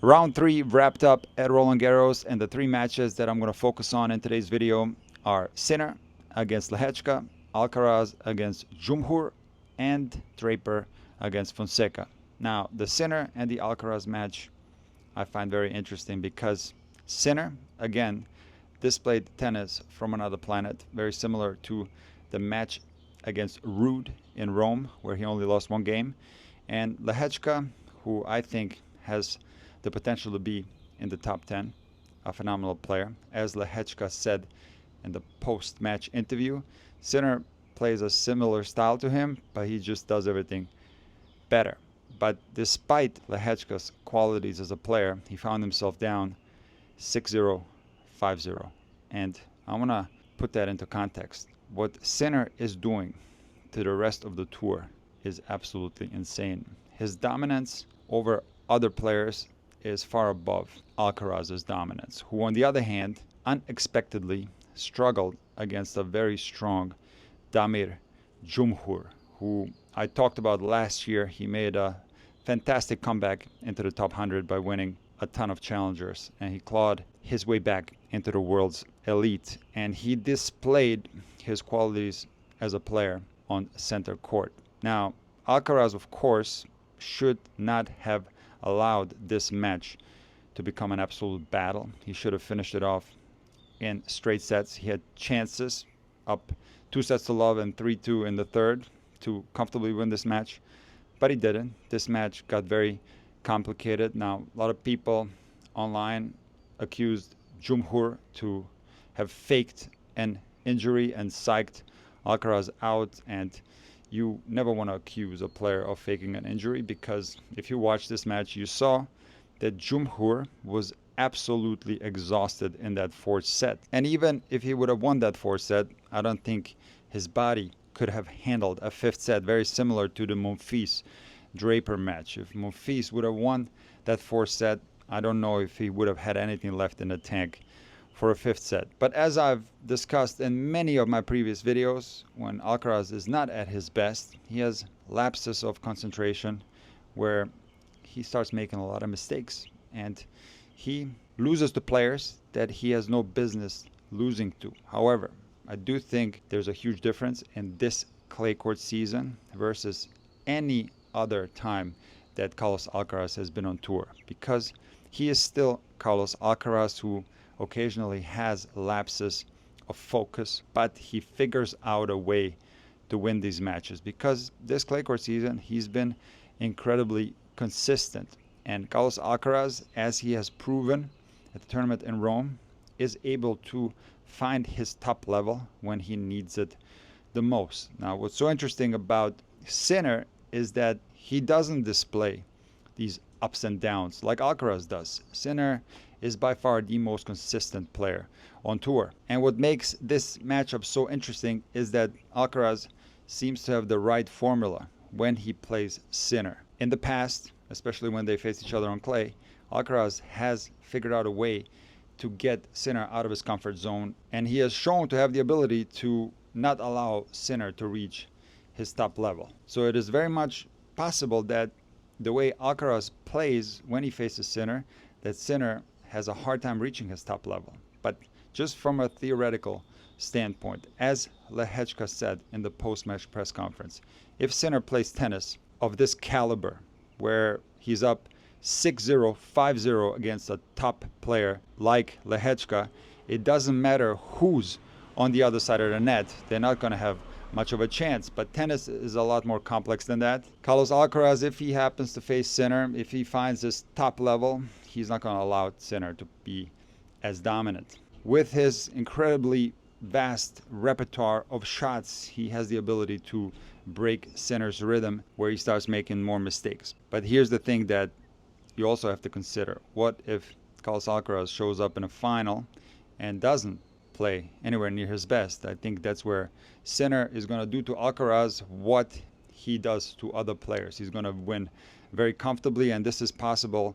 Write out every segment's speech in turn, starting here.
Round 3 wrapped up at Roland Garros, and the 3 matches that I'm going to focus on in today's video are Sinner against Lehecka, Alcaraz against Dzumhur, and Draper against Fonseca. Now, the Sinner and the Alcaraz match I find very interesting because Sinner, again, displayed tennis from another planet, very similar to the match against Ruud in Rome, where he only lost 1 game, and Lehecka, who I think has the potential to be in the top 10, a phenomenal player. As Lehecka said in the post-match interview, Sinner plays a similar style to him, but he just does everything better. But despite Lehecka's qualities as a player, he found himself down 6-0, 5-0. And I want to put that into context. What Sinner is doing to the rest of the tour is absolutely insane. His dominance over other players is far above Alcaraz's dominance, who on the other hand unexpectedly struggled against a very strong Damir Dzumhur, who I talked about last year. He made a fantastic comeback into the top 100 by winning a ton of challengers, and he clawed his way back into the world's elite, and he displayed his qualities as a player on center court. Now, Alcaraz, of course, should not have allowed this match to become an absolute battle. He should have finished it off in straight sets. He had chances up 2-0 and 3-2 in the third to comfortably win this match, but he didn't. This match got very complicated. Now, a lot of people online accused Dzumhur to have faked an injury and psyched Alcaraz out, and you never want to accuse a player of faking an injury, because if you watch this match, you saw that Dzumhur was absolutely exhausted in that fourth set. And even if he would have won that fourth set, I don't think his body could have handled a fifth set, very similar to the Monfils Draper match. If Monfils would have won that fourth set, I don't know if he would have had anything left in the tank for a fifth set. But as I've discussed in many of my previous videos, when Alcaraz is not at his best, he has lapses of concentration where he starts making a lot of mistakes, and he loses to players that he has no business losing to. However, I do think there's a huge difference in this clay court season versus any other time that Carlos Alcaraz has been on tour, because he is still Carlos Alcaraz, who occasionally has lapses of focus, but he figures out a way to win these matches, because this clay court season he's been incredibly consistent. And Carlos Alcaraz, as he has proven at the tournament in Rome, is able to find his top level when he needs it the most. Now, what's so interesting about Sinner is that he doesn't display these ups and downs like Alcaraz does. Sinner is by far the most consistent player on tour. And what makes this matchup so interesting is that Alcaraz seems to have the right formula when he plays Sinner. In the past, especially when they face each other on clay, Alcaraz has figured out a way to get Sinner out of his comfort zone, and he has shown to have the ability to not allow Sinner to reach his top level. So it is very much possible that the way Alcaraz plays when he faces Sinner, that Sinner has a hard time reaching his top level. But just from a theoretical standpoint, as Lehecka said in the post-match press conference, if Sinner plays tennis of this caliber, where he's up 6-0, 5-0 against a top player like Lehecka, it doesn't matter who's on the other side of the net. They're not going to have much of a chance. But tennis is a lot more complex than that. Carlos Alcaraz, if he happens to face Sinner, if he finds his top level, he's not going to allow Sinner to be as dominant. With his incredibly vast repertoire of shots, he has the ability to break Sinner's rhythm where he starts making more mistakes. But here's the thing that you also have to consider. What if Carlos Alcaraz shows up in a final and doesn't play anywhere near his best? I think that's where Sinner is going to do to Alcaraz what he does to other players. He's going to win very comfortably, and this is possible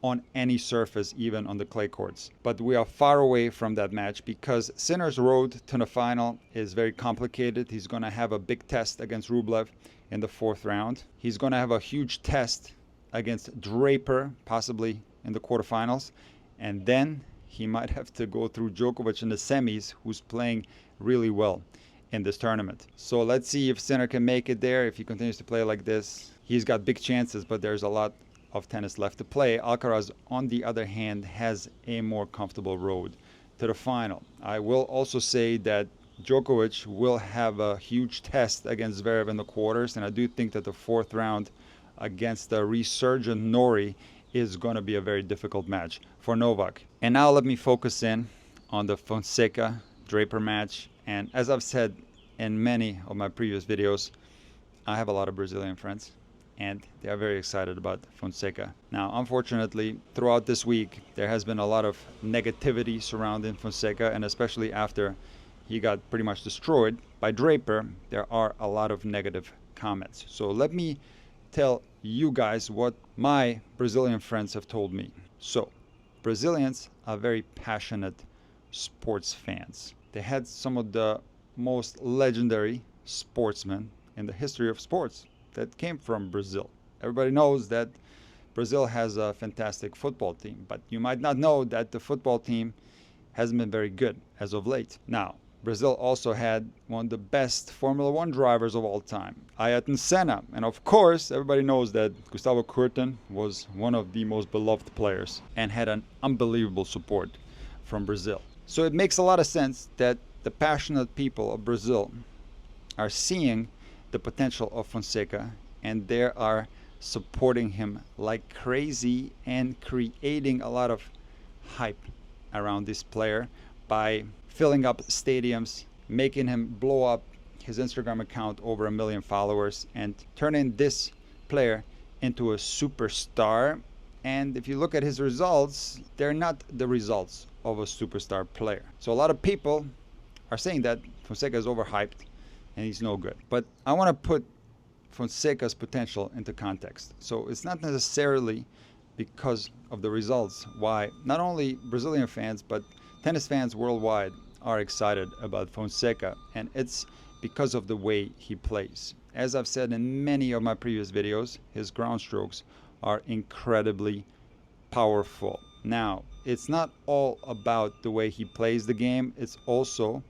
on any surface, even on the clay courts. But we are far away from that match because Sinner's road to the final is very complicated. He's going to have a big test against Rublev in the fourth round. He's going to have a huge test against Draper, possibly in the quarterfinals, and then he might have to go through Djokovic in the semis, who's playing really well in this tournament. So let's see if Sinner can make it there. If he continues to play like this, he's got big chances, but there's a lot of tennis left to play. Alcaraz, on the other hand, has a more comfortable road to the final. I will also say that Djokovic will have a huge test against Zverev in the quarters, and I do think that the fourth round against the resurgent Nori is going to be a very difficult match for Novak. And now let me focus in on the Fonseca Draper match. And as I've said in many of my previous videos, I have a lot of Brazilian friends, and they are very excited about Fonseca. Now, unfortunately, throughout this week, there has been a lot of negativity surrounding Fonseca, and especially after he got pretty much destroyed by Draper, there are a lot of negative comments. So let me tell you guys what my Brazilian friends have told me. So, Brazilians are very passionate sports fans. They had some of the most legendary sportsmen in the history of sports that came from Brazil. Everybody knows that Brazil has a fantastic football team, but you might not know that the football team hasn't been very good as of late. Now, Brazil also had one of the best Formula One drivers of all time, Ayrton Senna. And of course, everybody knows that Gustavo Kuerten was one of the most beloved players and had an unbelievable support from Brazil. So it makes a lot of sense that the passionate people of Brazil are seeing the potential of Fonseca, and they are supporting him like crazy and creating a lot of hype around this player by filling up stadiums, making him blow up his Instagram account over 1 million followers, and turning this player into a superstar. And if you look at his results, they're not the results of a superstar player. So a lot of people are saying that Fonseca is overhyped and he's no good. But I want to put Fonseca's potential into context. So it's not necessarily because of the results why not only Brazilian fans, but tennis fans worldwide are excited about Fonseca, and it's because of the way he plays. As I've said in many of my previous videos, his ground strokes are incredibly powerful. Now, it's not all about the way he plays the game, it's also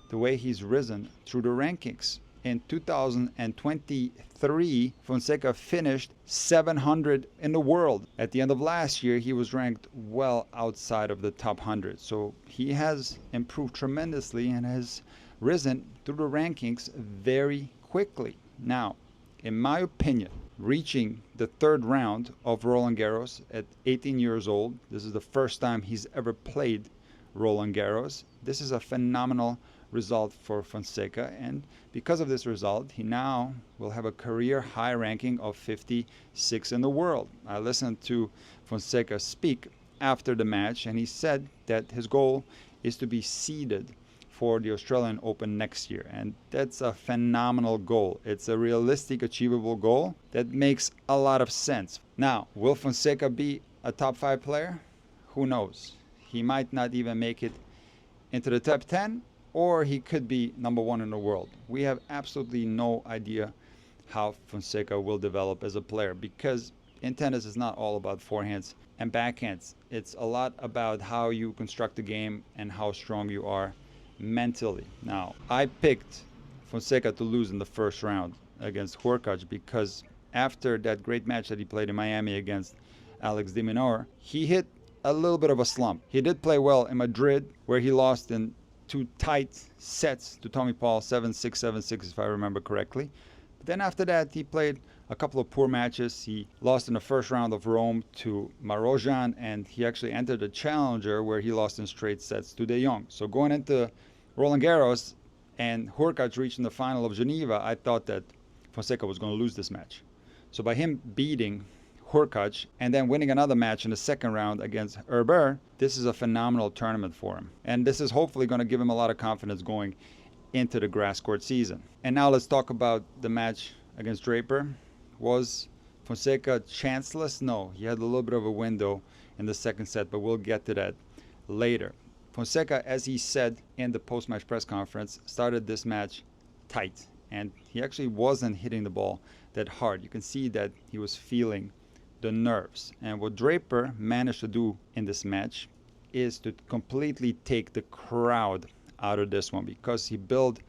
the way he's risen through the rankings. In 2023, Fonseca finished 700 in the world. At the end of last year, he was ranked well outside of the top 100. So he has improved tremendously and has risen through the rankings very quickly. Now, in my opinion, reaching the third round of Roland Garros at 18 years old, this is the first time he's ever played Roland Garros. This is a phenomenal result for Fonseca, and because of this result, he now will have a career high ranking of 56 in the world. I listened to Fonseca speak after the match, and he said that his goal is to be seeded for the Australian Open next year, and that's a phenomenal goal. It's a realistic, achievable goal that makes a lot of sense. Now, will Fonseca be a top 5 player? Who knows? He might not even make it into the top 10, or he could be number 1 in the world. We have absolutely no idea how Fonseca will develop as a player, because in tennis it's not all about forehands and backhands. It's a lot about how you construct the game and how strong you are mentally. Now, I picked Fonseca to lose in the first round against Hurkacz because after that great match that he played in Miami against Alex de Minaur, he hit a little bit of a slump. He did play well in Madrid, where he lost in 2 tight sets to Tommy Paul, 7-6, 7-6 if I remember correctly. But then after that, he played a couple of poor matches. He lost in the first round of Rome to Marozsan, and he actually entered the Challenger where he lost in straight sets to De Jong. So going into Roland Garros and Hurkacz reaching the final of Geneva, I thought that Fonseca was going to lose this match. So by him beating Hurkacz and then winning another match in the second round against Herbert, this is a phenomenal tournament for him. And this is hopefully going to give him a lot of confidence going into the grass court season. And now let's talk about the match against Draper. Was Fonseca chanceless? No, he had a little bit of a window in the second set, but we'll get to that later. Fonseca, as he said in the post-match press conference, started this match tight, and he actually wasn't hitting the ball that hard. You can see that he was feeling the nerves. And what Draper managed to do in this match is to completely take the crowd out of this one, because he built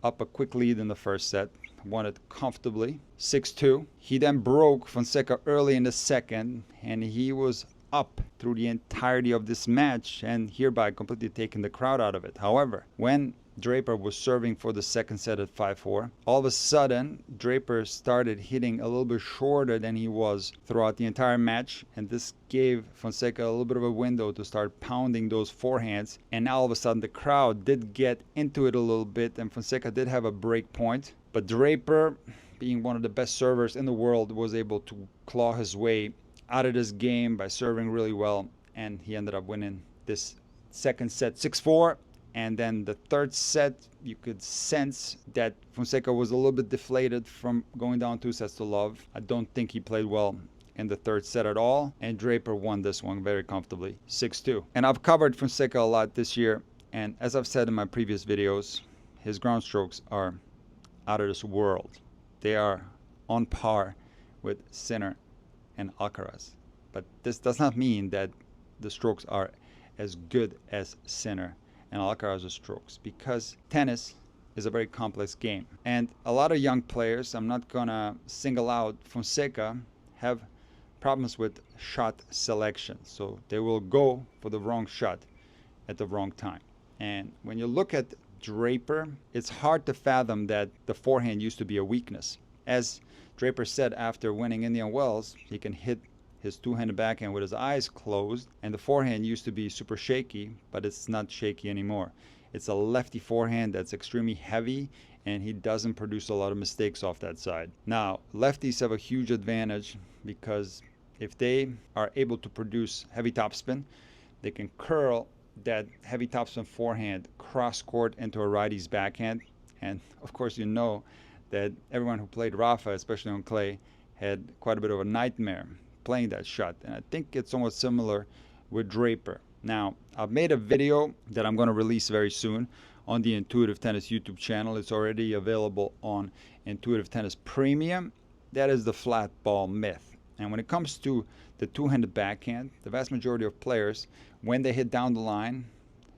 up a quick lead in the first set, won it comfortably, 6-2. He then broke Fonseca early in the second, and he was up through the entirety of this match, and hereby completely taking the crowd out of it. However, when Draper was serving for the second set at 5-4, all of a sudden Draper started hitting a little bit shorter than he was throughout the entire match, and this gave Fonseca a little bit of a window to start pounding those forehands. And now all of a sudden the crowd did get into it a little bit, and Fonseca did have a break point, but Draper, being one of the best servers in the world, was able to claw his way out of this game by serving really well, and he ended up winning this second set 6-4. And then the third set, you could sense that Fonseca was a little bit deflated from going down 2-0. I don't think he played well in the third set at all, and Draper won this one very comfortably, 6-2. And I've covered Fonseca a lot this year, and as I've said in my previous videos, his ground strokes are out of this world. They are on par with Sinner and Alcaraz. But this does not mean that the strokes are as good as Sinner and Alcaraz's strokes, because tennis is a very complex game. And a lot of young players, I'm not gonna single out Fonseca, have problems with shot selection. So they will go for the wrong shot at the wrong time. And when you look at Draper, it's hard to fathom that the forehand used to be a weakness. As Draper said after winning Indian Wells, he can hit his two-handed backhand with his eyes closed, and the forehand used to be super shaky, but it's not shaky anymore. It's a lefty forehand that's extremely heavy, and he doesn't produce a lot of mistakes off that side. Now, lefties have a huge advantage, because if they are able to produce heavy topspin, they can curl that heavy topspin forehand cross-court into a righty's backhand. And of course, you know that everyone who played Rafa, especially on clay, had quite a bit of a nightmare playing that shot. And I think it's somewhat similar with Draper. Now, I've made a video that I'm going to release very soon on the Intuitive Tennis YouTube channel. It's already available on Intuitive Tennis Premium. That is the flat ball myth. And when it comes to the two-handed backhand, the vast majority of players, when they hit down the line,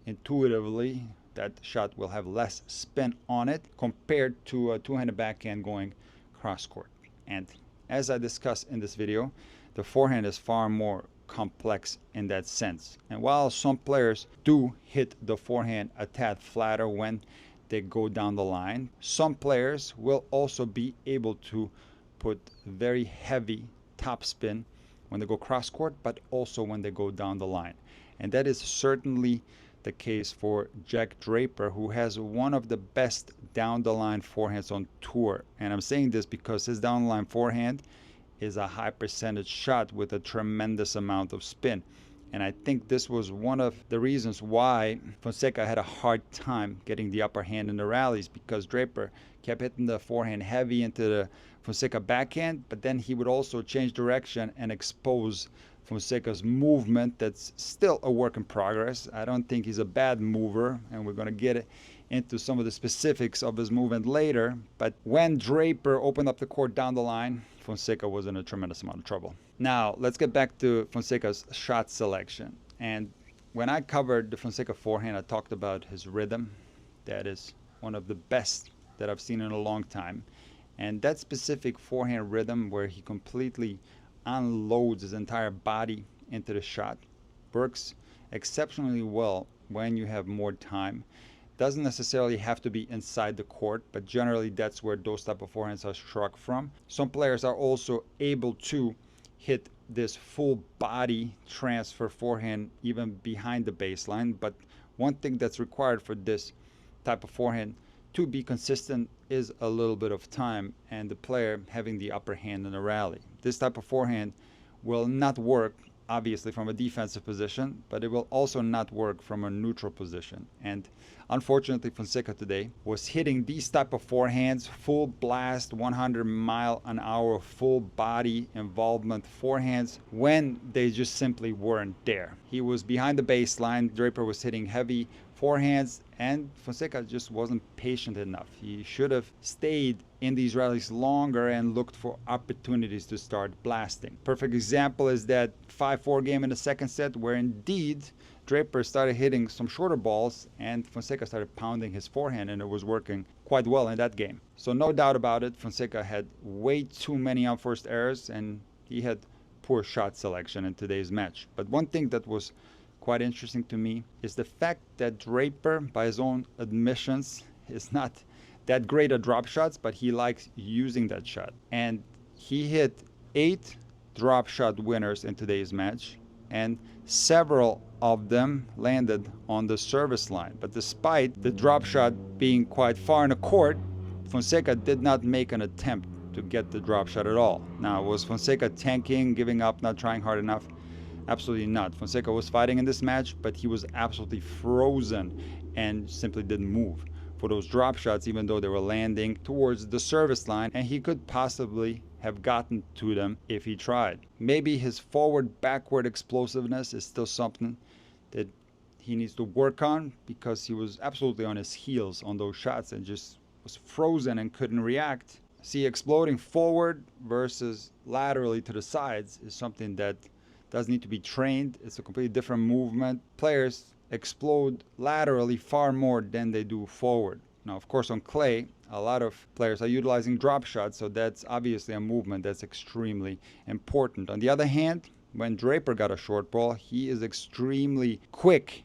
intuitively, that shot will have less spin on it compared to a two-handed backhand going cross-court. And as I discussed in this video, the forehand is far more complex in that sense. And while some players do hit the forehand a tad flatter when they go down the line, some players will also be able to put very heavy topspin when they go cross court, but also when they go down the line. And that is certainly the case for Jack Draper, who has one of the best down the line forehands on tour. And I'm saying this because his down the line forehand is a high percentage shot with a tremendous amount of spin. And I think this was one of the reasons why Fonseca had a hard time getting the upper hand in the rallies, because Draper kept hitting the forehand heavy into the Fonseca backhand, but then he would also change direction and expose Fonseca's movement. That's still a work in progress. I don't think he's a bad mover, and we're going to get into some of the specifics of his movement later. But when Draper opened up the court down the line, Fonseca was in a tremendous amount of trouble. Now, let's get back to Fonseca's shot selection. And when I covered the Fonseca forehand, I talked about his rhythm. That is one of the best that I've seen in a long time. And that specific forehand rhythm, where he completely unloads his entire body into the shot, works exceptionally well when you have more time. Doesn't necessarily have to be inside the court, but generally that's where those type of forehands are struck from. Some players are also able to hit this full body transfer forehand even behind the baseline, but one thing that's required for this type of forehand to be consistent is a little bit of time and the player having the upper hand in a rally. This type of forehand will not work obviously from a defensive position, but it will also not work from a neutral position. And unfortunately, Fonseca today was hitting these type of forehands, full blast, 100-mile-an-hour, full body involvement forehands, when they just simply weren't there. He was behind the baseline. Draper was hitting heavy forehands, and Fonseca just wasn't patient enough. He should have stayed in these rallies longer and looked for opportunities to start blasting. Perfect example is that 5-4 game in the second set, where indeed Draper started hitting some shorter balls and Fonseca started pounding his forehand, and it was working quite well in that game. So no doubt about it, Fonseca had way too many unforced errors, and he had poor shot selection in today's match. But one thing that was quite interesting to me is the fact that Draper, by his own admissions, is not that great at drop shots, but he likes using that shot. And he hit 8 drop shot winners in today's match, and several of them landed on the service line. But despite the drop shot being quite far in the court, Fonseca did not make an attempt to get the drop shot at all. Now, was Fonseca tanking, giving up, not trying hard enough? Absolutely not. Fonseca was fighting in this match, but he was absolutely frozen and simply didn't move for those drop shots, even though they were landing towards the service line, and he could possibly have gotten to them if he tried. Maybe his forward-backward explosiveness is still something that he needs to work on, because he was absolutely on his heels on those shots and just was frozen and couldn't react. See, exploding forward versus laterally to the sides is something that does need to be trained. It's a completely different movement. Players explode laterally far more than they do forward. Now, of course, on clay, a lot of players are utilizing drop shots, so that's obviously a movement that's extremely important. On the other hand, when Draper got a short ball, he is extremely quick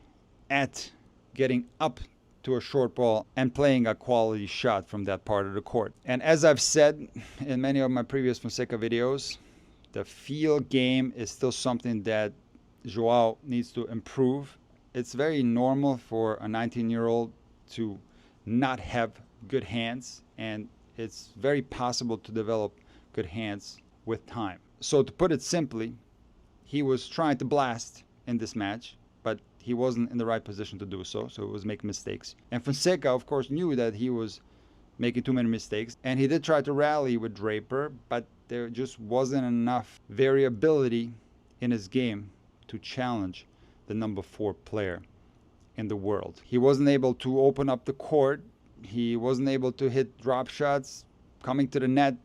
at getting up to a short ball and playing a quality shot from that part of the court. And as I've said in many of my previous Fonseca videos, the feel game is still something that Joao needs to improve. It's very normal for a 19-year-old to not have good hands, and it's very possible to develop good hands with time. So to put it simply, he was trying to blast in this match, but he wasn't in the right position to do so, so he was making mistakes. And Fonseca, of course, knew that he was making too many mistakes, and he did try to rally with Draper, but there just wasn't enough variability in his game to challenge the number 4 player in the world. He wasn't able to open up the court. He wasn't able to hit drop shots. Coming to the net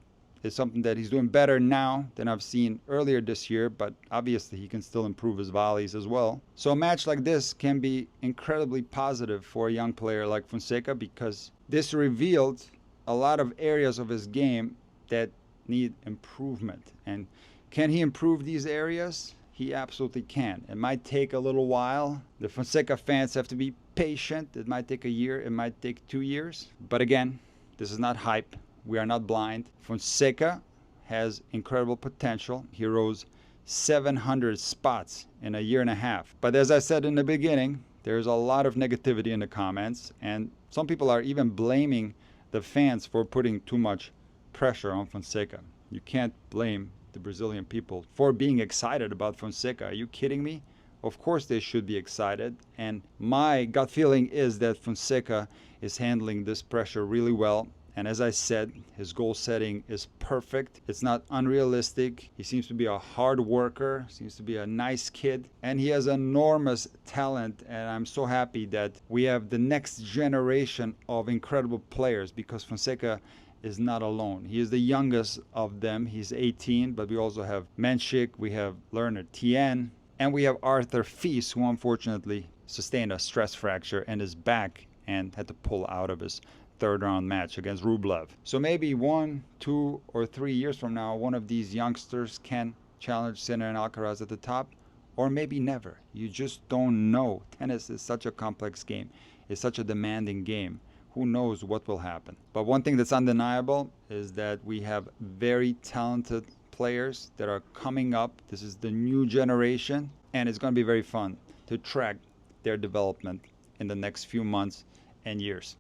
is something that he's doing better now than I've seen earlier this year, but obviously he can still improve his volleys as well. So a match like this can be incredibly positive for a young player like Fonseca, because this revealed a lot of areas of his game that need improvement. And can he improve these areas? He absolutely can. It might take a little while. The Fonseca fans have to be patient. It might take a year. It might take 2 years. But again, this is not hype. We are not blind. Fonseca has incredible potential. He rose 700 spots in a year and a half. But as I said in the beginning, there's a lot of negativity in the comments, and some people are even blaming the fans for putting too much pressure on Fonseca. You can't blame the Brazilian people for being excited about Fonseca. Are you kidding me? Of course they should be excited, and my gut feeling is that Fonseca is handling this pressure really well. And as I said, his goal setting is perfect. It's not unrealistic. He seems to be a hard worker, seems to be a nice kid, and he has enormous talent. And I'm so happy that we have the next generation of incredible players, because Fonseca is not alone. He is the youngest of them. He's 18, but we also have Menchik, we have Lerner Tien, and we have Arthur Fils, who unfortunately sustained a stress fracture in his back and had to pull out of his third round match against Rublev. So maybe 1, 2, or 3 years from now, one of these youngsters can challenge Sinner and Alcaraz at the top, or maybe never. You just don't know. Tennis is such a complex game. It's such a demanding game. Who knows what will happen? But one thing that's undeniable is that we have very talented players that are coming up. This is the new generation, and it's going to be very fun to track their development in the next few months and years.